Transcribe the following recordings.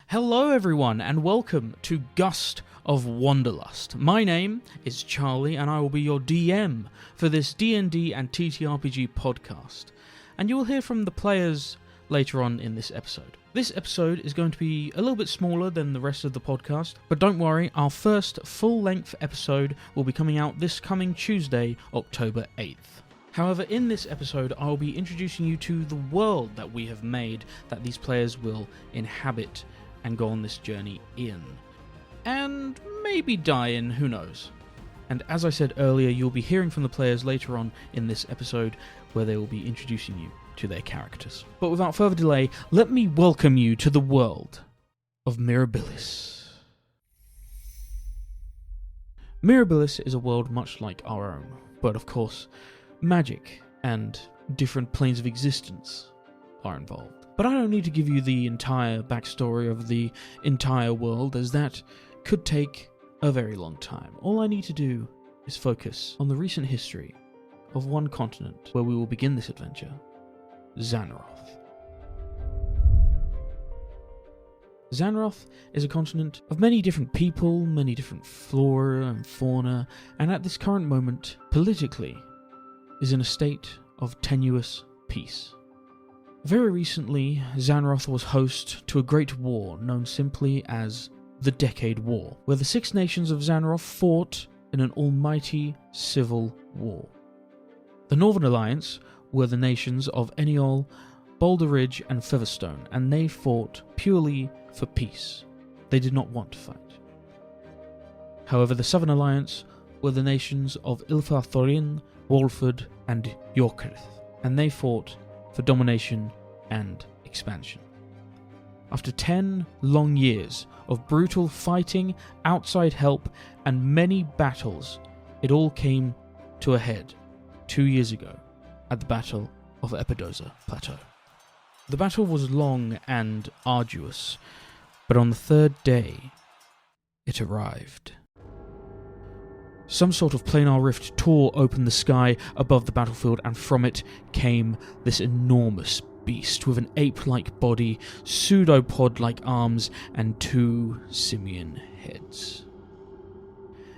Hello everyone and welcome to Gust of Wanderlust. My name is Charlie and I will be your DM for this D&D and TTRPG podcast. And you will hear from the players later on in this episode. This episode is going to be a little bit smaller than the rest of the podcast, but don't worry, our first full-length episode will be coming out this coming Tuesday, October 8th. However, in this episode, I will be introducing you to the world that we have made that these players will inhabit and go on this journey in. And maybe die in, who knows. And as I said earlier, you'll be hearing from the players later on in this episode where they will be introducing you to their characters. But without further delay, let me welcome you to the world of Mirabilis. Mirabilis is a world much like our own, but of course, magic and different planes of existence are involved. But I don't need to give you the entire backstory of the entire world, as that could take a very long time. All I need to do is focus on the recent history of one continent where we will begin this adventure, Xanroth. Xanroth is a continent of many different people, many different flora and fauna, and at this current moment, politically, is in a state of tenuous peace. Very recently, Xanroth was host to a great war known simply as the Decade War, where the six nations of Xanroth fought in an almighty civil war. The Northern Alliance were the nations of Eniol, Boulder Ridge and Featherstone, and they fought purely for peace. They did not want to fight. However, the Southern Alliance were the nations of Ilfarthorin, Walford and Yorkrith, and they fought for domination and expansion. After 10 long years of brutal fighting, outside help, and many battles, it all came to a head 2 years ago at the Battle of Epidosa Plateau. The battle was long and arduous, but on the third day, it arrived. Some sort of planar rift tore open the sky above the battlefield, and from it came this enormous beast with an ape-like body, pseudopod-like arms, and 2 simian heads.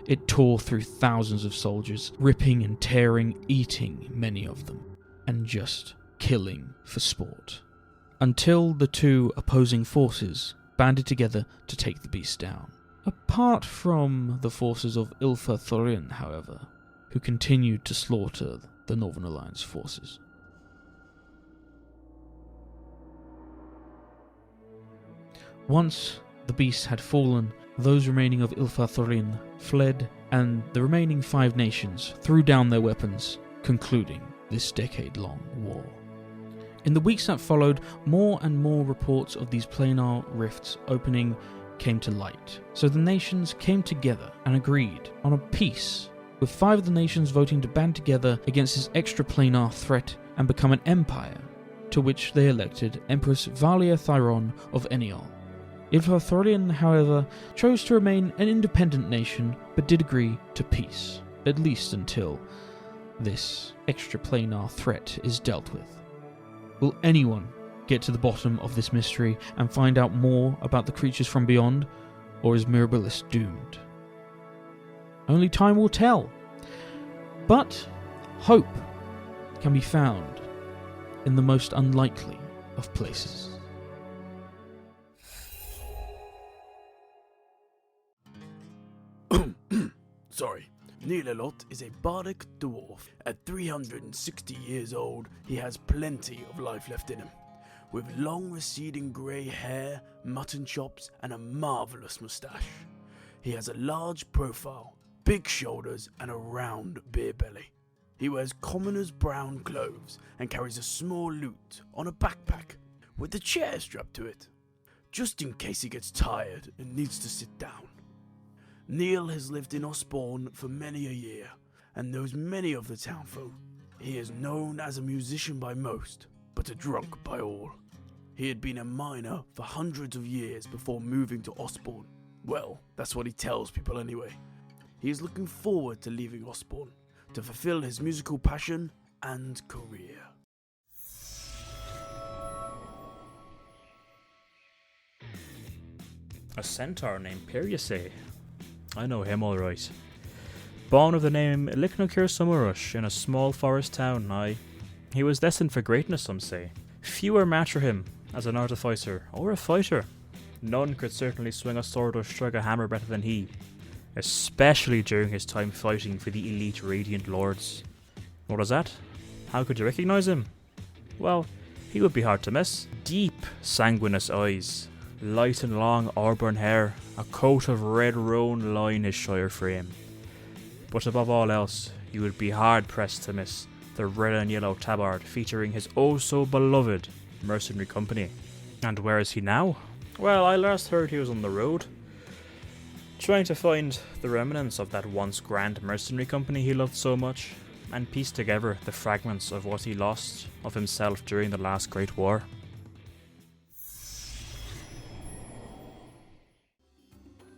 It tore through thousands of soldiers, ripping and tearing, eating many of them, and just killing for sport. Until the 2 opposing forces banded together to take the beast down. Apart from the forces of Ilfarthorin, however, who continued to slaughter the Northern Alliance forces. Once the beast had fallen, those remaining of Ilfarthorin fled, and the remaining 5 nations threw down their weapons, concluding this decade-long war. In the weeks that followed, more and more reports of these planar rifts opening came to light. So the nations came together and agreed on a peace, with 5 of the nations voting to band together against this extraplanar threat and become an empire, to which they elected Empress Valia Thyron of Eniol. Ilfarthorin, however, chose to remain an independent nation, but did agree to peace, at least until this extraplanar threat is dealt with. Will anyone get to the bottom of this mystery and find out more about the creatures from beyond, or is Mirabilis doomed? Only time will tell. But hope can be found in the most unlikely of places. Sorry. Allot is a bardic dwarf. At 360 years old, he has plenty of life left in him. With long receding grey hair, mutton chops, and a marvellous moustache. He has a large profile, big shoulders, and a round beer belly. He wears commoner's brown clothes and carries a small lute on a backpack with a chair strapped to it, just in case he gets tired and needs to sit down. Neil has lived in Osborne for many a year and knows many of the townfolk. He is known as a musician by most, but a drunk by all. He had been a miner for hundreds of years before moving to Osborne. Well, that's what he tells people anyway. He is looking forward to leaving Osborne to fulfill his musical passion and career. A centaur named Pyr, you say? I know him all right. Born of the name Liknokir Sumurush in a small forest town, aye. He was destined for greatness, some say. Few were match for him as an artificer or a fighter. None could certainly swing a sword or strike a hammer better than he, especially during his time fighting for the elite Radiant Lords. What was that? How could you recognise him? Well, he would be hard to miss. Deep, sanguineous eyes, light and long auburn hair, a coat of red roan line his shire frame. But above all else, you would be hard pressed to miss the red and yellow tabard featuring his oh so beloved mercenary company. And where is he now? Well, I last heard he was on the road, trying to find the remnants of that once grand mercenary company he loved so much, and piece together the fragments of what he lost of himself during the last Great War.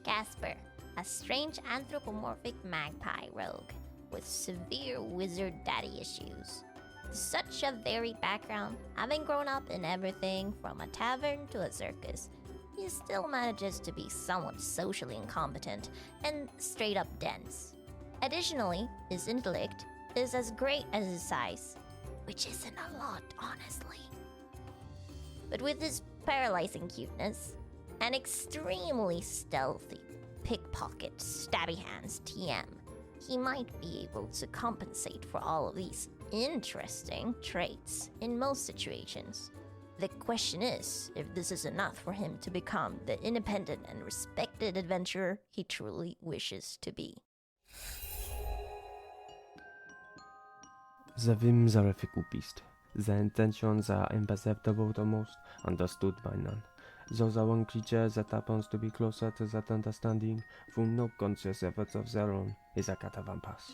Kasper, a strange anthropomorphic magpie rogue with severe wizard daddy issues. Such a varied background, having grown up in everything from a tavern to a circus, he still manages to be somewhat socially incompetent and straight up dense. Additionally, his intellect is as great as his size, which isn't a lot, honestly. But with his paralyzing cuteness and extremely stealthy pickpocket, stabby hands TM, he might be able to compensate for all of these interesting traits in most situations. The question is if this is enough for him to become the independent and respected adventurer he truly wishes to be. The Whims are a fickle beast. Their intentions are imperceptible to most, understood by none. Though the one creature that happens to be closer to that understanding, through no conscious efforts of their own, is a Catawumpus.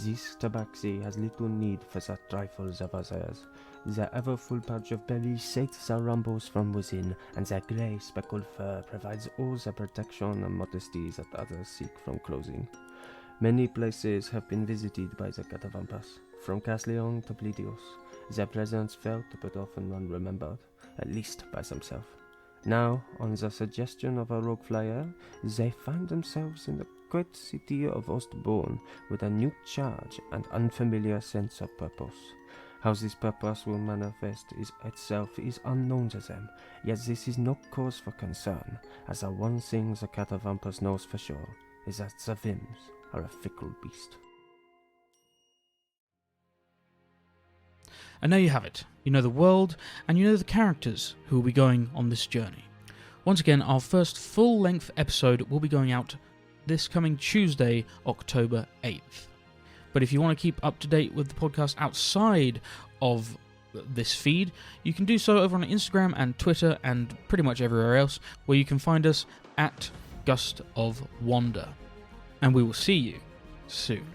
This tabaxi has little need for the trifles of others. Their ever-full pouch of belly sates the rumbles from within, and their grey speckled fur provides all the protection and modesty that others seek from clothing. Many places have been visited by the Catawumpus, from Casleon to Plidios. Their presence felt but often unremembered, at least by themselves. Now, on the suggestion of a rogue flyer, they find themselves in the great city of Ostbourne with a new charge and unfamiliar sense of purpose. How this purpose will manifest itself is unknown to them, yet this is no cause for concern, as the one thing the Catawumpus knows for sure is that the Whims are a fickle beast. And there you have it. You know the world, and you know the characters who will be going on this journey. Once again, our first full-length episode will be going out this coming Tuesday, October 8th. But if you want to keep up to date with the podcast outside of this feed, you can do so over on Instagram and Twitter and pretty much everywhere else, where you can find us at Gust of Wander. And we will see you soon.